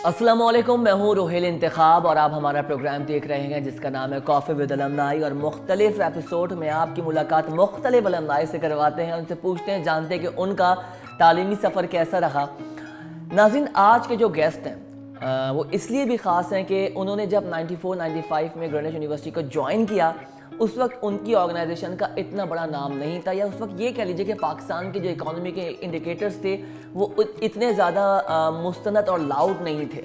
अस्सलामुअलैकुम, मैं हूँ रोहेल इंतखाब और आप हमारा प्रोग्राम देख रहे हैं जिसका नाम है कॉफ़ी विद अलमनाई। और मुख्तलिफ एपिसोड में आपकी मुलाकात मुख्तलिफ अलमनाई से करवाते हैं, उनसे पूछते हैं, जानते हैं कि उनका तालीमी सफ़र कैसा रहा। नाज़रीन, आज के जो गेस्ट हैं वो इसलिए भी ख़ास हैं कि उन्होंने जब 94-95 में ग्रेनिच यूनिवर्सिटी को ज्वाइन किया, उस वक्त उनकी ऑर्गेनाइजेशन का इतना बड़ा नाम नहीं था, या उस वक्त ये कह लीजिए कि पाकिस्तान के जो इकोनॉमी के इंडिकेटर्स थे वो इतने ज़्यादा मुस्तनद और लाउड नहीं थे।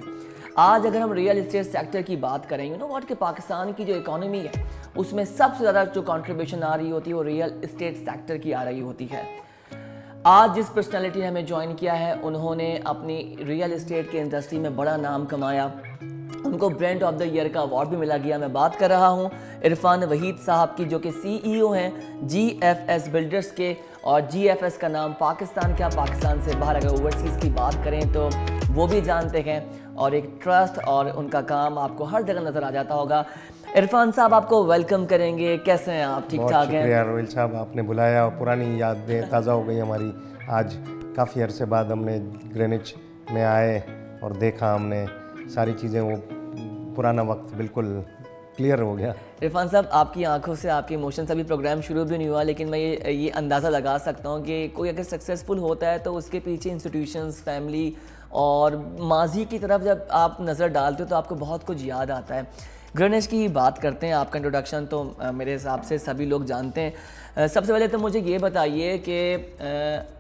आज अगर हम रियल इस्टेट सेक्टर की बात करें, यू नो व्हाट, कि पाकिस्तान की जो इकोनॉमी है उसमें सबसे ज़्यादा जो कंट्रीब्यूशन आ रही होती है वो रियल इस्टेट सेक्टर की आ रही होती है। आज जिस पर्सनालिटी ने हमें ज्वाइन किया है, उन्होंने अपनी रियल इस्टेट के इंडस्ट्री में बड़ा नाम कमाया, उनको ब्रांड ऑफ द ईयर का अवार्ड भी मिला गया। मैं बात कर रहा हूं इरफान वहीद साहब की, जो कि CEO हैं GFS बिल्डर्स के। और GFS का नाम पाकिस्तान क्या, पाकिस्तान से बाहर अगर ओवरसीज़ की बात करें तो वो भी जानते हैं, और एक ट्रस्ट और उनका काम आपको हर जगह नज़र आ जाता होगा। इरफान साहब, आपको वेलकम करेंगे। कैसे हैं आप? ठीक ठाक हैं? शुक्रिया रोहिल साहब, आपने बुलाया और पुरानी यादें ताज़ा हो गई हमारी। आज काफ़ी अरसे बाद हमने ग्रेनिच में आए और देखा, हमने सारी चीज़ें, वो पुराना वक्त बिल्कुल क्लियर हो गया। इरफान साहब, आपकी आंखों से आपके इमोशन से अभी प्रोग्राम शुरू भी नहीं हुआ, लेकिन मैं ये अंदाज़ा लगा सकता हूँ कि कोई अगर सक्सेसफुल होता है तो उसके पीछे इंस्टीट्यूशंस, फैमिली और माजी की तरफ जब आप नज़र डालते हो तो आपको बहुत कुछ याद आता है। ग्रेनिच की बात करते हैं, आपका इंट्रोडक्शन तो मेरे हिसाब से सभी लोग जानते हैं। सबसे पहले तो मुझे ये बताइए कि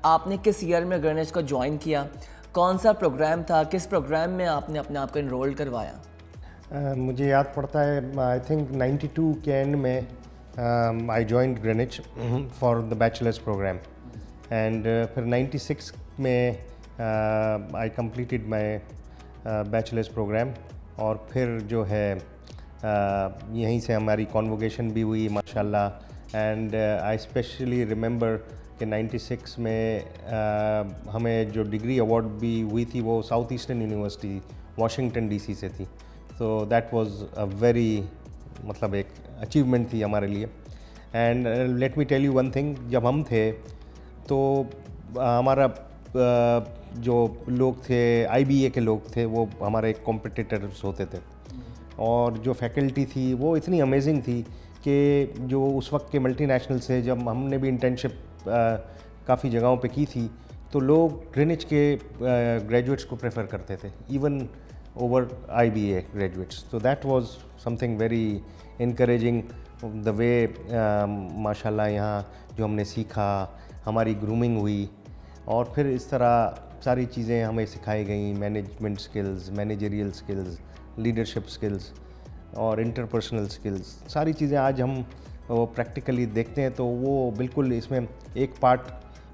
आपने किस ईयर में ग्रेनिच को ज्वाइन किया, कौन सा प्रोग्राम था, किस प्रोग्राम में आपने अपने आप को इनरोल करवाया? मुझे याद पड़ता है, आई थिंक 92 के एंड में I joined Greenwich for the bachelors programme, and फिर 96 में I completed my bachelors programme. और फिर जो है यहीं से हमारी कॉन्वोकेशन भी हुई माशाल्लाह। एंड आई स्पेशली रिमेंबर कि 96 में हमें जो डिग्री अवार्ड भी हुई थी वो south eastern university Washington DC से थी। तो दैट वाज अ वेरी, मतलब एक अचीवमेंट थी हमारे लिए। And let me tell you one thing, जब हम थे तो हमारा जो लोग थे, IBA के लोग थे, वो हमारे कॉम्पिटिटर्स होते थे। और जो फैकल्टी थी वो इतनी अमेजिंग थी कि जो उस वक्त के मल्टीनेशनल से, जब हमने भी इंटर्नशिप काफ़ी जगहों पे की थी, तो लोग ग्रेनिच के ग्रेजुएट्स को प्रेफर करते थे, even over IBA graduates. So that was something very encouraging, the way माशाल्लाह यहाँ जो हमने सीखा, हमारी ग्रूमिंग हुई, और फिर इस तरह सारी चीज़ें हमें सिखाई गई, management skills, managerial skills, leadership skills और इंटरपर्सनल स्किल्स। सारी चीज़ें आज हम वो प्रैक्टिकली देखते हैं तो वो बिल्कुल इसमें एक पार्ट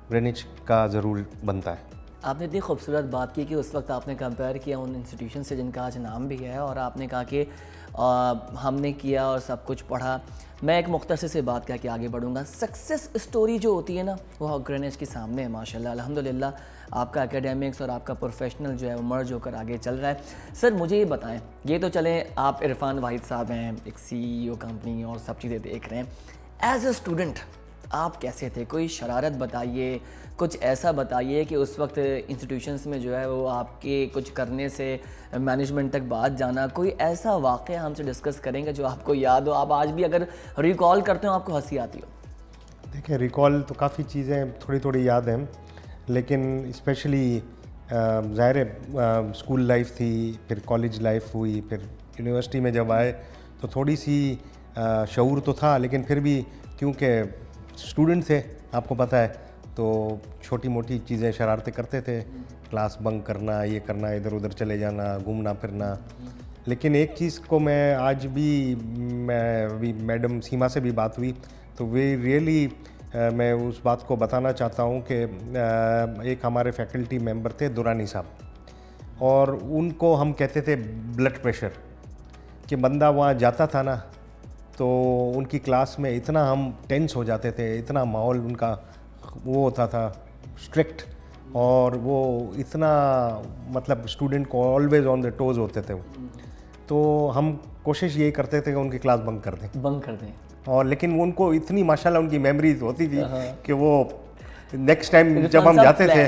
ग्रेनिच का ज़रूर बनता है। आपने इतनी खूबसूरत बात की कि उस वक्त आपने कंपेयर किया उन इंस्टीट्यूशन से जिनका आज नाम भी है, और आपने कहा कि हमने किया और सब कुछ पढ़ा। मैं एक मुख्तसर से बात करके आगे बढ़ूंगा। सक्सेस स्टोरी जो होती है ना, वो ग्रेनिच के सामने है माशाल्लाह, अल्हम्दुलिल्लाह। आपका एकेडमिक्स और आपका प्रोफेशनल जो है वो मर्ज होकर आगे चल रहा है। सर, मुझे ये बताएं, ये तो चले आप इरफान वाहिद साहब हैं, एक CEO कंपनी और सब चीज़ें देख रहे हैं, एज ए स्टूडेंट आप कैसे थे? कोई शरारत बताइए, कुछ ऐसा बताइए कि उस वक्त इंस्टीट्यूशंस में जो है वो आपके कुछ करने से मैनेजमेंट तक बात जाना, कोई ऐसा वाक़या हमसे डिस्कस करेंगे जो आपको याद हो, आप आज भी अगर रिकॉल करते हो आपको हंसी आती हो? देखिए, रिकॉल तो काफ़ी चीज़ें थोड़ी थोड़ी याद हैं, लेकिन स्पेशली ज़ाहिर है स्कूल लाइफ थी, फिर कॉलेज लाइफ हुई, फिर यूनिवर्सिटी में जब आए तो थोड़ी सी शऊर तो था, लेकिन फिर भी क्योंकि स्टूडेंट थे, आपको पता है, तो छोटी मोटी चीज़ें शरारतें करते थे, क्लास बंक करना, ये करना, इधर उधर चले जाना, घूमना फिरना। लेकिन एक चीज़ को मैं आज भी, मैं अभी मैडम सीमा से भी बात हुई तो वे रियली, मैं उस बात को बताना चाहता हूँ कि एक हमारे फैकल्टी मेंबर थे दुरानी साहब, और उनको हम कहते थे ब्लड प्रेशर, कि बंदा वहाँ जाता था ना तो उनकी क्लास में इतना हम टेंस हो जाते थे, इतना माहौल उनका वो होता था स्ट्रिक्ट, और वो इतना, मतलब स्टूडेंट को ऑलवेज ऑन द टोज होते थे वो। तो हम कोशिश यही करते थे कि उनकी क्लास बंक कर दें। और लेकिन उनको इतनी माशाल्लाह उनकी मेमोरीज होती थी कि वो नेक्स्ट टाइम जब हम जाते थे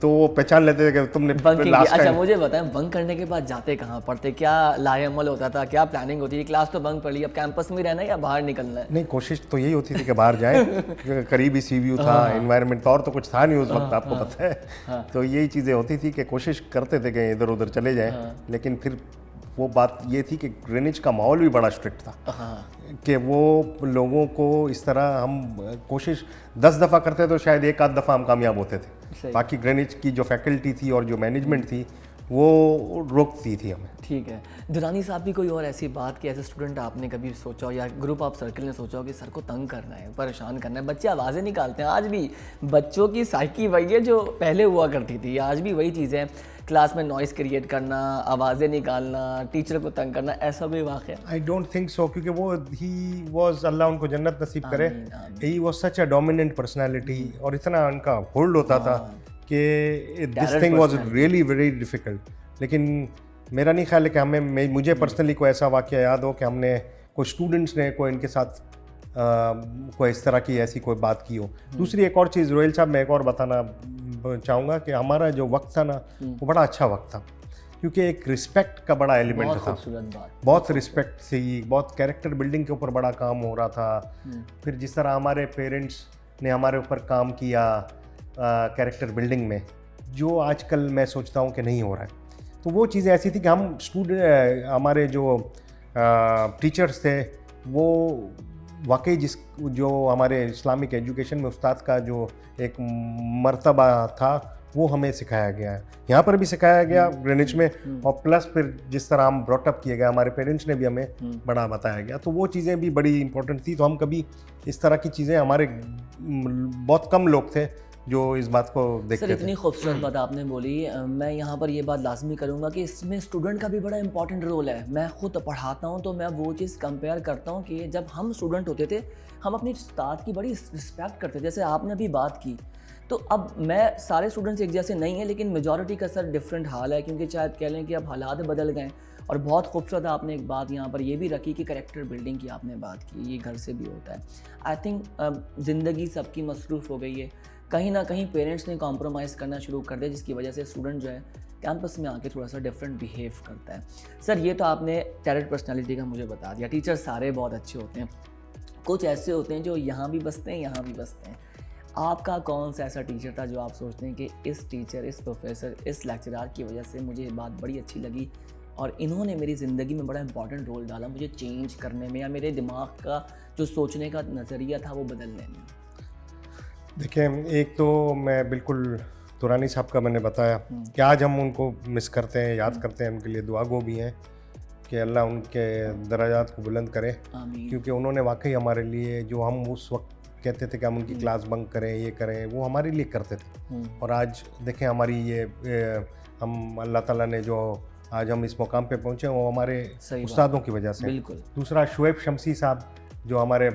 तो वो पहचान लेते थे कि तुमने बंक लास्ट अच्छा टाइम। मुझे बताएं, बंक करने के बाद जाते कहाँ पढ़ते, क्या लाएअमल होता था, क्या प्लानिंग होती थी? क्लास तो बंक पढ़ ली, अब कैंपस में रहना है या बाहर निकलना है? नहीं, कोशिश तो यही होती थी कि बाहर जाएं, करीबी सी व्यू था, एनवायरनमेंट और तो कुछ था नहीं उस वक्त, आपको पता है। तो यही चीज़ें होती थी कि कोशिश करते थे कि इधर उधर चले जाएं, लेकिन फिर वो बात ये थी कि ग्रीनिच का माहौल भी बड़ा स्ट्रिक्ट था हाँ कि वो लोगों को इस तरह, हम कोशिश 10 दफ़ा करते तो शायद एक आध दफ़ा हम कामयाब होते थे। सही। बाकी ग्रीनिच की जो फैकल्टी थी और जो मैनेजमेंट थी वो रोकती थी हमें। ठीक है। दुरानी साहब की कोई और ऐसी बात कि ऐसे स्टूडेंट आपने कभी सोचा हो या ग्रुप ऑफ सर्कल ने सोचा हो कि सर को तंग करना है, परेशान करना है? बच्चे आवाज़ें निकालते हैं, आज भी बच्चों की साइकी वही है जो पहले हुआ करती थी, आज भी वही चीज़ें हैं। क्लास में नॉइस क्रिएट करना, आवाज़ें निकालना, टीचर को तंग करना, ऐसा कोई वाक़या? आई डोंट थिंक सो, क्योंकि वो ही वाज, अल्लाह उनको जन्नत नसीब करे, he was such a dominant personality, और इतना उनका होल्ड होता था कि this thing was really very difficult. लेकिन मेरा नहीं ख्याल है कि मुझे पर्सनली कोई ऐसा वाक़या याद हो कि हमने कोई स्टूडेंट्स ने कोई इनके साथ कोई इस तरह की ऐसी कोई बात की हो। दूसरी एक और चीज़ रोहिल साहब, मैं एक और बताना चाहूँगा कि हमारा जो वक्त था ना, वो बड़ा अच्छा वक्त था, क्योंकि एक रिस्पेक्ट का बड़ा एलिमेंट बहुत था, खूबसूरत बात। बहुत रिस्पेक्ट थी, बहुत कैरेक्टर बिल्डिंग के ऊपर बड़ा काम हो रहा था। फिर जिस तरह हमारे पेरेंट्स ने हमारे ऊपर काम किया कैरेक्टर बिल्डिंग में, जो आजकल मैं सोचता हूँ कि नहीं हो रहा है, तो वो चीज़ें ऐसी थी कि हम हमारे जो टीचर्स थे वो वाकई जो हमारे इस्लामिक एजुकेशन में उस्ताद का जो एक मर्तबा था वो हमें सिखाया गया है, यहाँ पर भी सिखाया गया ग्रीनिच में, और प्लस फिर जिस तरह हम ब्रॉटअप किए गए, हमारे पेरेंट्स ने भी हमें बड़ा बताया गया, तो वो चीज़ें भी बड़ी इंपॉर्टेंट थी। तो हम कभी इस तरह की चीज़ें, हमारे बहुत कम लोग थे जो इस बात को देखते सर थे। इतनी खूबसूरत बात आपने बोली, मैं यहाँ पर ये बात लाजमी करूँगा कि इसमें स्टूडेंट का भी बड़ा इंपॉर्टेंट रोल है। मैं खुद पढ़ाता हूँ तो मैं वो चीज़ कंपेयर करता हूँ कि जब हम स्टूडेंट होते थे हम अपनी उस्ताद की बड़ी रिस्पेक्ट करते थे, जैसे आपने अभी बात की। तो अब मैं सारे स्टूडेंट्स एक जैसे नहीं हैं, लेकिन मेजॉरिटी का सर डिफरेंट हाल है, क्योंकि शायद कह लें कि अब हालात बदल गए। और बहुत खूबसूरत आपने एक बात यहाँ पर ये भी रखी कि कैरेक्टर बिल्डिंग की आपने बात की, ये घर से भी होता है। आई थिंक ज़िंदगी सबकी मसरूफ़ हो गई है, कहीं ना कहीं पेरेंट्स ने कॉम्प्रोमाइज़ करना शुरू कर दिया, जिसकी वजह से स्टूडेंट जो है कैंपस में आके थोड़ा सा डिफरेंट बिहेव करता है। सर ये तो आपने टैलेंट पर्सनालिटी का मुझे बता दिया, टीचर सारे बहुत अच्छे होते हैं, कुछ ऐसे होते हैं जो यहाँ भी बसते हैं यहाँ भी बसते हैं। आपका कौन सा ऐसा टीचर था जो आप सोचते हैं कि इस टीचर, इस प्रोफेसर, इस लेक्चरार की वजह से मुझे ये बात बड़ी अच्छी लगी और इन्होंने मेरी ज़िंदगी में बड़ा इंपॉर्टेंट रोल डाला मुझे चेंज करने में, या मेरे दिमाग का जो सोचने का नज़रिया था वो बदलने में? देखिए, एक तो मैं बिल्कुल दुरानी साहब का मैंने बताया कि आज हम उनको मिस करते हैं, याद करते हैं, उनके लिए दुआगो भी हैं कि अल्लाह उनके दराजात को बुलंद करे, आमीन। क्योंकि उन्होंने वाकई हमारे लिए, जो हम उस वक्त कहते थे कि हम उनकी क्लास बंक करें, ये करें, वो हमारे लिए करते थे। और आज देखें हमारी ये हम अल्लाह ताला ने जो आज हम इस मुकाम पे पहुँचे वो हमारे उस्तादों की वजह से। बिल्कुल। दूसरा शुएब शमसी साहब जो हमारे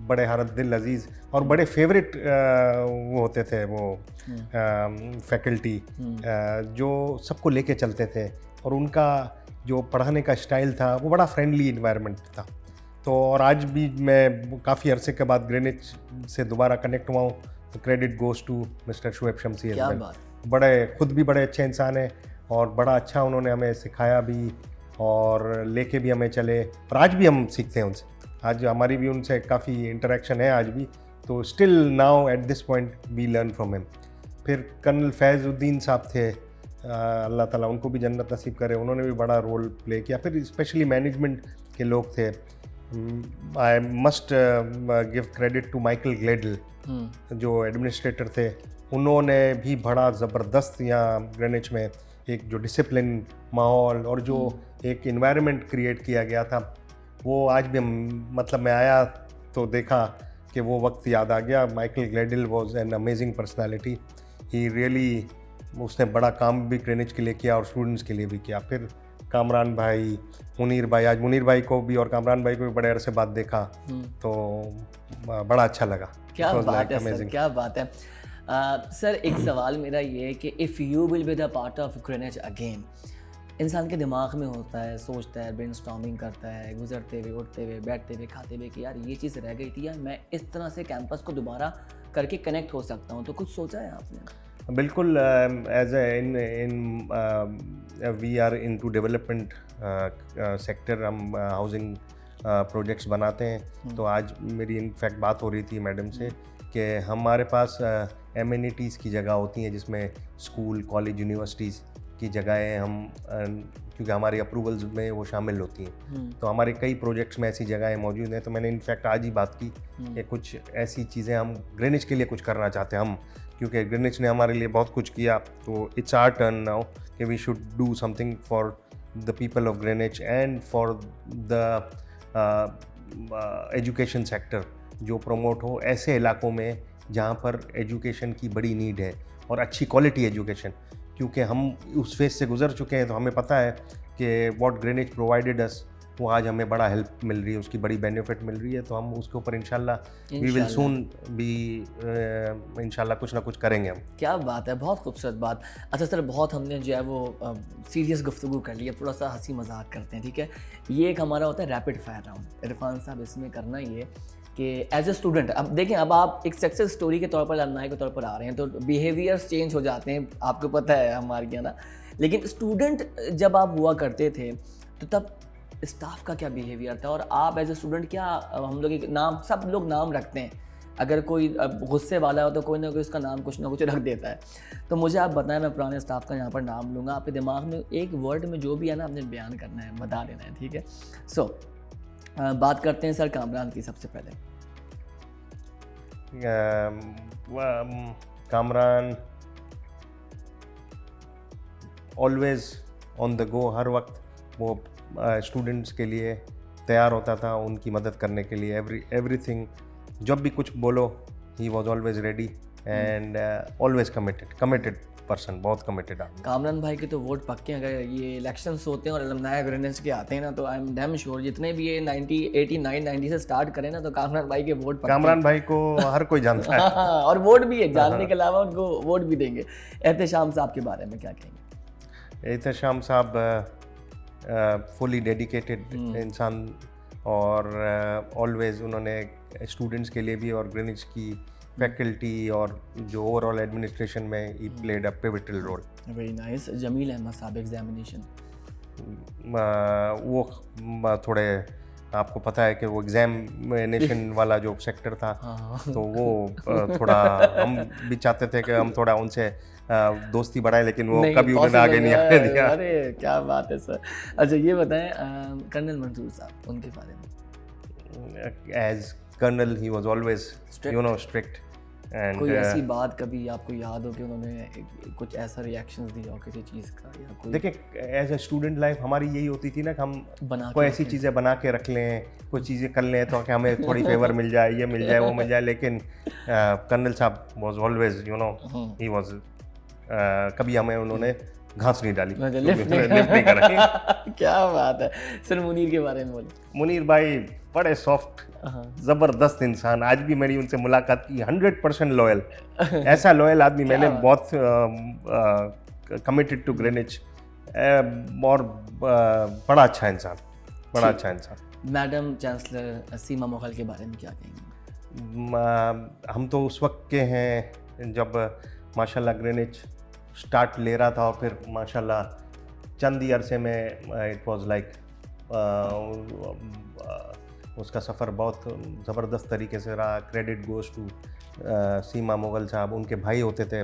बड़े हरत दिल अजीज़ और बड़े फेवरेट वो होते थे, वो फैकल्टी जो सबको लेके चलते थे, और उनका जो पढ़ाने का स्टाइल था वो बड़ा फ्रेंडली इन्वायरमेंट था। तो और आज भी मैं काफ़ी अरसे के बाद ग्रीनिच से दोबारा कनेक्ट हुआ हूँ, तो credit goes to mister Shoaib Shamsi. क्या बात। बड़े खुद भी बड़े अच्छे इंसान हैं और बड़ा अच्छा उन्होंने हमें सिखाया भी और लेके भी हमें चले, और आज भी हम सीखते हैं उनसे। आज हमारी भी उनसे काफ़ी इंटरेक्शन है आज भी, तो still now at this point we learn from him. फिर कर्नल फैज़ुद्दीन साहब थे, अल्लाह ताला उनको भी जन्नत नसीब करे, उन्होंने भी बड़ा रोल प्ले किया। फिर स्पेशली मैनेजमेंट के लोग थे, I must give credit to Michael Gledal जो एडमिनिस्ट्रेटर थे, उन्होंने भी बड़ा ज़बरदस्त यहाँ ग्रीनिच में एक जो डिसिप्लिन माहौल और जो एक इन्वायरमेंट क्रिएट किया गया था, वो आज भी मतलब मैं आया तो देखा कि वो वक्त याद आ गया। Michael Gledal was an amazing personality, he really, उसने बड़ा काम भी ग्रीनिच के लिए किया और स्टूडेंट्स के लिए भी किया। फिर कामरान भाई, मुनीर भाई, आज मुनीर भाई को भी और कामरान भाई को भी बड़े अरसे बाद देखा तो बड़ा अच्छा लगा। क्या बात है सर, क्या बात है। सर एक सवाल मेरा ये है कि if you will be the part of Greenwich again, इंसान के दिमाग में होता है, सोचता है, ब्रेनस्टॉर्मिंग करता है, गुजरते हुए, उठते हुए, बैठते हुए, खाते हुए कि यार ये चीज़ रह गई थी, या मैं इस तरह से कैंपस को दोबारा करके कनेक्ट हो सकता हूँ, तो कुछ सोचा है आपने? बिल्कुल as in we are into development sector, हम हाउसिंग प्रोजेक्ट्स बनाते हैं। तो आज मेरी इनफैक्ट बात हो रही थी मैडम से कि हमारे पास एमिनिटीज़ की जगह होती हैं, जिसमें स्कूल, कॉलेज, यूनिवर्सिटीज़ की जगहें हम क्योंकि हमारी अप्रूवल्स में वो शामिल होती हैं, तो हमारे कई प्रोजेक्ट्स में ऐसी जगहें मौजूद हैं। तो मैंने इनफैक्ट आज ही बात की कि कुछ ऐसी चीज़ें हम ग्रीनिच के लिए कुछ करना चाहते हैं हम, क्योंकि ग्रीनिच ने हमारे लिए बहुत कुछ किया। तो इट्स आवर टर्न नाउ कि we should do something for the people of Greenwich and for the education sector, जो प्रमोट हो ऐसे इलाकों में जहाँ पर एजुकेशन की बड़ी नीड है और अच्छी क्वालिटी एजुकेशन, क्योंकि हम उस फेज से गुजर चुके हैं। तो हमें पता है कि व्हाट ग्रीनिच प्रोवाइडेड अस, वो आज हमें बड़ा हेल्प मिल रही है, उसकी बड़ी बेनिफिट मिल रही है। तो हम उसके ऊपर इंशाल्लाह वी विल सून भी इंशाल्लाह कुछ ना कुछ करेंगे हम। क्या बात है, बहुत खूबसूरत बात। अच्छा सर, बहुत हमने जो है वो सीरियस गुफ्तगू कर लिया, थोड़ा सा हंसी मजाक करते हैं, ठीक है। ये एक हमारा होता है रैपिड फायर राउंड। इरफान साहब, इसमें करना ये कि एज ए स्टूडेंट, अब देखें, अब आप एक सक्सेस स्टोरी के तौर पर, अलमनाई के तौर पर आ रहे हैं, तो बिहेवियर्स चेंज हो जाते हैं, आपको पता है हमारे यहाँ ना। लेकिन स्टूडेंट जब आप हुआ करते थे तो तब स्टाफ का क्या बिहेवियर था, और आप एज ए स्टूडेंट क्या, हम लोग एक नाम, सब लोग नाम रखते हैं, अगर कोई गुस्से वाला हो तो कोई ना कोई उसका नाम कुछ ना कुछ रख देता है। तो मुझे आप बताएं, मैं पुराने स्टाफ का यहाँ पर नाम लूँगा, आपके दिमाग में एक वर्ड में जो भी है ना आपने बयान करना है, बता देना है, ठीक है। सो बात करते हैं सर कामरान की सबसे पहले। Kamran always on the go, हर वक्त वो स्टूडेंट्स के लिए तैयार होता था, उनकी मदद करने के लिए। एवरीथिंग, जब भी कुछ बोलो, he was always ready and always committed person, बहुत कमिटेड आदमी। कामरान भाई के तो वोट पक्के हैं। अगर ये इलेक्शंस होते हैं और अलमनाई ग्रेनेड्स के आते हैं ना, तो आई एम डैम श्योर जितने भी ये 89 से स्टार्ट करें ना, तो कामरान भाई के वोट पक्के। कामरान भाई को हर कोई जानता है। और वोट भी है, जानने के अलावा उनको वोट भी देंगे। एहतशाम साहब के बारे में क्या कहेंगे? एहतशाम साहब फुली डेडिकेटेड इंसान, और ऑलवेज उन्होंने स्टूडेंट्स के लिए भी और ग्रीनिच की फैकल्टी और जो ओवरऑल एडमिनिस्ट्रेशन में he played a pivotal role. Very nice. Jameel Ahmed sahab, examination वो थोड़े, आपको पता है कि वो एग्जामिनेशन वाला जो सेक्टर था, तो वो थोड़ा हम भी चाहते थे कि हम थोड़ा उनसे दोस्ती बढ़ाए, लेकिन वो कभी उन्होंने आगे नहीं आने दिया। अरे क्या बात है सर। अच्छा ये बताएं, कर्नल मंसूर साहब, उनके बारे में। As colonel he was always strict. And कोई ऐसी बात कभी आपको याद हो कि उन्होंने कुछ ऐसा रिएक्शंस दिया हो किसी चीज़ का, या कोई? देखिए, एज ए स्टूडेंट लाइफ हमारी यही होती थी ना कि हम बना कोई ऐसी चीज़ें बना के रख लें, कुछ चीज़ें कर लें तो कि हमें थोड़ी फेवर मिल जाए, ये मिल जाए, वो मिल जाए। लेकिन कर्नल साहब वाज ऑलवेज ही वाज, कभी हमें उन्होंने घास नहीं डाली, लिफ्ट नहीं करा। क्या बात है। सर मुनीर के बारे में बोले। मुनीर भाई बड़े सॉफ्ट, ज़बरदस्त इंसान। आज भी मेरी उनसे मुलाकात की, 100% लॉयल। ऐसा लॉयल आदमी मैंने बहुत कमिटेड टू ग्रीनिच, और बड़ा अच्छा इंसान, बड़ा अच्छा इंसान। मैडम चांसलर सीमा मुगल के बारे में क्या कहेंगे? हम तो उस वक्त के हैं जब माशाल्लाह ग्रीनिच स्टार्ट ले रहा था, और फिर माशाल्लाह चंद ही अरसे में इट वाज लाइक, उसका सफ़र बहुत ज़बरदस्त तरीके से रहा। क्रेडिट गोज़ टू सीमा मुगल साहब। उनके भाई होते थे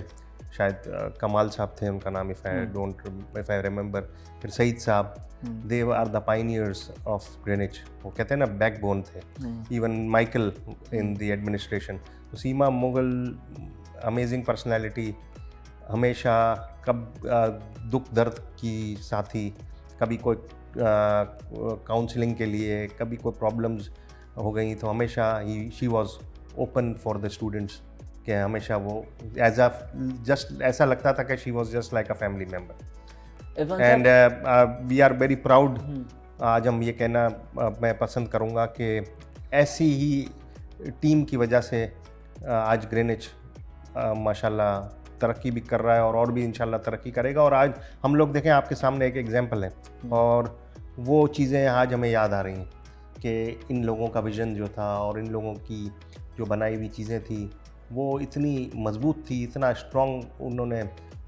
शायद, कमाल साहब थे उनका नाम, इफ़ आई रिमेंबर। फिर सईद साहब, they are the pioneers of Greenwich. वो कहते हैं ना, बैकबोन थे। Even Michael in the administration. तो सीमा मुगल अमेजिंग पर्सनैलिटी, हमेशा कब दुख दर्द की साथी, कभी कोई काउंसलिंग के लिए, कभी कोई प्रॉब्लम्स हो गई तो हमेशा she was open for the students, कि हमेशा वो एज अ जस्ट ऐसा लगता था कि she was just like a family member. And we are very proud. आज हम ये कहना मैं पसंद करूँगा कि ऐसी ही टीम की वजह से आज ग्रीनिच माशाल्लाह तरक्की भी कर रहा है, और भी इंशाल्लाह तरक्की करेगा। और आज हम लोग देखें, आपके सामने एक एग्जांपल है, और वो चीज़ें आज हमें याद आ रही हैं कि इन लोगों का विज़न जो था और इन लोगों की जो बनाई हुई चीज़ें थी, वो इतनी मजबूत थी, इतना स्ट्रॉन्ग उन्होंने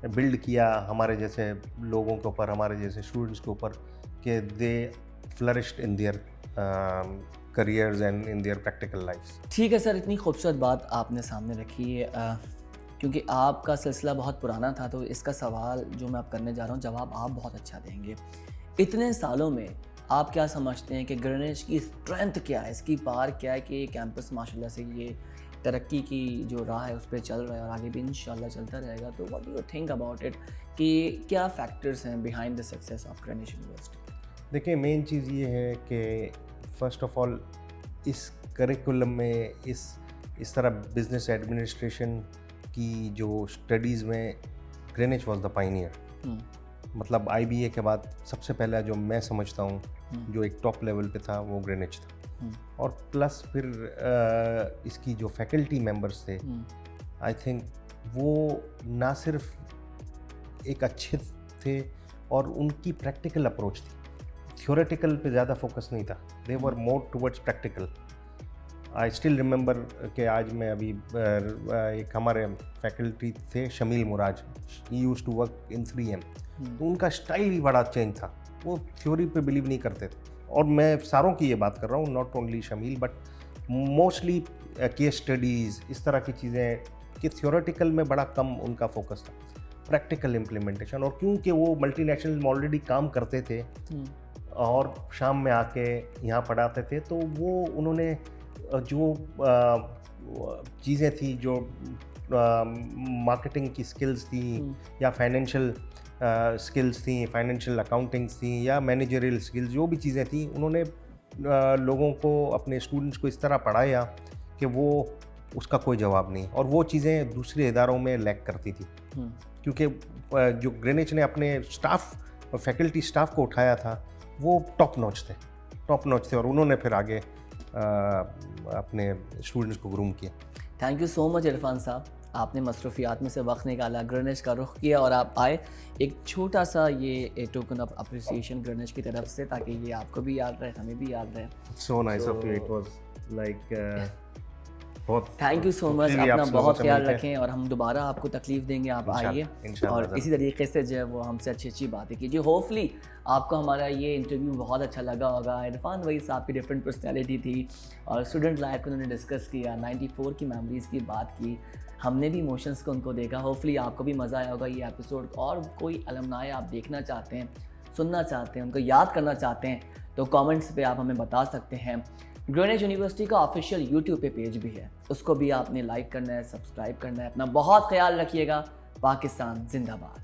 बिल्ड किया हमारे जैसे लोगों के ऊपर, हमारे जैसे स्टूडेंट्स के ऊपर, कि they flourished in their careers and in their practical lifes. ठीक है सर, इतनी खूबसूरत बात आपने सामने रखी है। क्योंकि आपका सिलसिला बहुत पुराना था तो इसका सवाल जो मैं आप करने जा रहा हूँ जवाब आप बहुत अच्छा देंगे। इतने सालों में आप क्या समझते हैं कि ग्रेनिच की स्ट्रेंथ क्या है, इसकी पार क्या है कि ये कैंपस माशाल्लाह से ये तरक्की की जो राह है उस पर चल रहा है और आगे भी इंशाल्लाह चलता रहेगा। तो what do you think about it कि क्या फैक्टर्स हैं behind the success of Greenwich university? देखिए, मेन चीज़ ये है कि फ़र्स्ट ऑफ ऑल इस करिकुलम में इस तरह बिजनेस एडमिनिस्ट्रेशन की जो स्टडीज़ में ग्रेनिच वाज द पायनियर। मतलब IBA के बाद सबसे पहला जो मैं समझता हूँ जो एक टॉप लेवल पे था वो ग्रेनिच था। और प्लस फिर इसकी जो फैकल्टी मेंबर्स थे, आई थिंक वो ना सिर्फ एक अच्छे थे और उनकी प्रैक्टिकल अप्रोच थी, थ्योरेटिकल पे ज़्यादा फोकस नहीं था, they were more towards practical. I still remember कि आज मैं अभी एक हमारे फैकल्टी थे Shamil Muraj, he used to work in 3M, तो उनका स्टाइल ही बड़ा चेंज था, वो थ्योरी पे बिलीव नहीं करते थे। और मैं सारों की ये बात कर रहा हूँ, not only Shameel but mostly case studies, इस तरह की चीज़ें कि थ्योरेटिकल में बड़ा कम उनका फोकस था, प्रैक्टिकल इम्प्लीमेंटेशन। और क्योंकि वो मल्टीनेशनल में ऑलरेडी काम करते थे और शाम में आके यहाँ पढ़ाते थे, तो वो उन्होंने जो चीज़ें थी, जो मार्केटिंग की स्किल्स थी या फाइनेंशियल स्किल्स थी, फाइनेंशियल अकाउंटिंग्स थी या मैनेजरियल स्किल्स, जो भी चीज़ें थी, उन्होंने लोगों को, अपने स्टूडेंट्स को इस तरह पढ़ाया कि वो उसका कोई जवाब नहीं। और वो चीज़ें दूसरे इदारों में लैक करती थी, क्योंकि जो ग्रेनिच ने अपने स्टाफ और फैकल्टी स्टाफ को उठाया था वो टॉप नॉच थे और उन्होंने फिर आगे अपने स्टूडेंट्स को ग्रूम किया। Thank you so much Irfan साहब, आपने मसरूफियात में से वक्त निकाला, ग्रेनिच का रुख किया और आप आए। एक छोटा सा ये टोकन ऑफ अप्रिसिएशन ग्रेनिच की तरफ से, ताकि ये आपको भी याद रहे, हमें भी याद रहे। So nice of you, it was like बहुत थैंक यू सो मच। अपना बहुत ख्याल रखें और हम दोबारा आपको तकलीफ देंगे, आप आइए और इसी तरीके से जो है वो हमसे अच्छी अच्छी बातें कीजिए। होपफुली आपको हमारा ये इंटरव्यू बहुत अच्छा लगा होगा। इरफान वही साहब की डिफरेंट पर्सनैलिटी थी और स्टूडेंट लाइफ को उन्होंने डिस्कस किया, 94 की मेमोरीज़ की बात की, हमने भी इमोशंस को उनको देखा। होपफुली आपको भी मज़ा आया होगा ये एपिसोड। और कोई अलमनाए आप देखना चाहते हैं, सुनना चाहते हैं, उनको याद करना चाहते हैं तो कमेंट्स पे आप हमें बता सकते हैं। ग्रेनिच यूनिवर्सिटी का ऑफिशियल यूट्यूब पे पेज भी है, उसको भी आपने लाइक करना है, सब्सक्राइब करना है। अपना बहुत ख्याल रखिएगा। पाकिस्तान जिंदाबाद।